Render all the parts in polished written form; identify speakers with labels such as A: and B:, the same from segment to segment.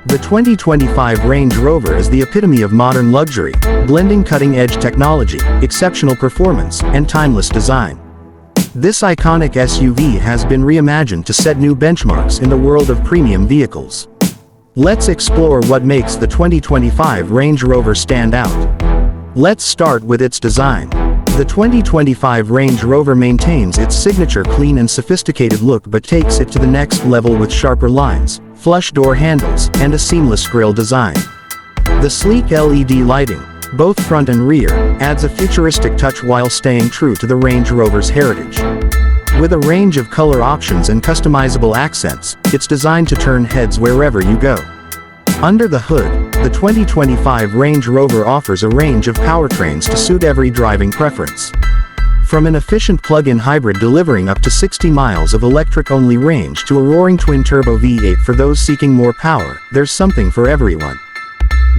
A: The 2025 Range Rover is the epitome of modern luxury, blending cutting-edge technology, exceptional performance, and timeless design. This iconic SUV has been reimagined to set new benchmarks in the world of premium vehicles. Let's explore what makes the 2025 Range Rover stand out. Let's start with its design. The 2025 Range Rover maintains its signature clean and sophisticated look but takes it to the next level with sharper lines, flush door handles, and a seamless grille design. The sleek LED lighting, both front and rear, adds a futuristic touch while staying true to the Range Rover's heritage. With a range of color options and customizable accents, it's designed to turn heads wherever you go. Under the hood, the 2025 Range Rover offers a range of powertrains to suit every driving preference. From an efficient plug-in hybrid delivering up to 60 miles of electric-only range to a roaring twin-turbo V8 for those seeking more power, there's something for everyone.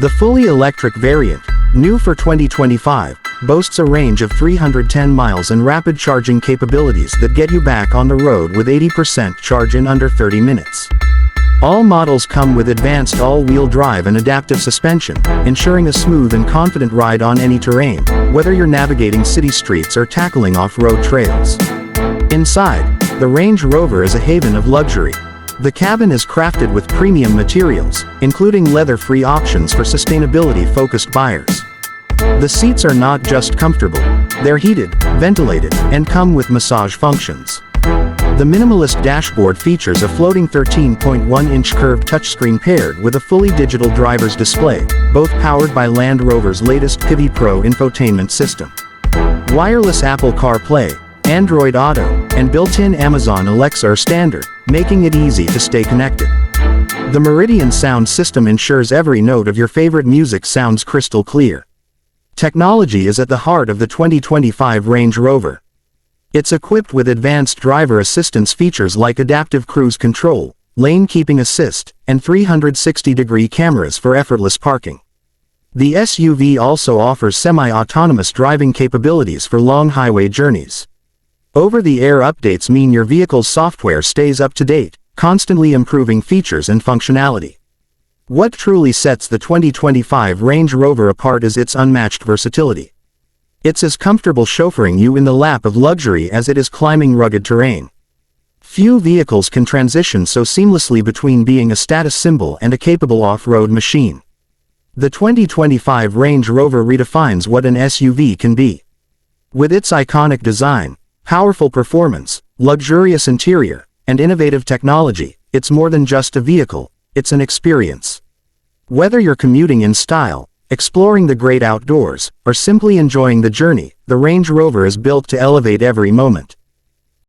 A: The fully electric variant, new for 2025, boasts a range of 310 miles and rapid charging capabilities that get you back on the road with 80% charge in under 30 minutes. All models come with advanced all-wheel drive and adaptive suspension, ensuring a smooth and confident ride on any terrain, whether you're navigating city streets or tackling off-road trails. Inside, the Range Rover is a haven of luxury. The cabin is crafted with premium materials, including leather-free options for sustainability-focused buyers. The seats are not just comfortable, they're heated, ventilated, and come with massage functions. The minimalist dashboard features a floating 13.1-inch curved touchscreen paired with a fully digital driver's display, both powered by Land Rover's latest Pivi Pro infotainment system. Wireless Apple CarPlay, Android Auto, and built-in Amazon Alexa are standard, making it easy to stay connected. The Meridian sound system ensures every note of your favorite music sounds crystal clear. Technology is at the heart of the 2025 Range Rover. It's equipped with advanced driver assistance features like adaptive cruise control, lane keeping assist, and 360-degree cameras for effortless parking. The SUV also offers semi-autonomous driving capabilities for long highway journeys. Over-the-air updates mean your vehicle's software stays up to date, constantly improving features and functionality. What truly sets the 2025 Range Rover apart is its unmatched versatility. It's as comfortable chauffeuring you in the lap of luxury as it is climbing rugged terrain. Few vehicles can transition so seamlessly between being a status symbol and a capable off-road machine. The 2025 Range Rover redefines what an SUV can be. With its iconic design, powerful performance, luxurious interior, and innovative technology, it's more than just a vehicle, it's an experience. Whether you're commuting in style, exploring the great outdoors, or simply enjoying the journey, the Range Rover is built to elevate every moment.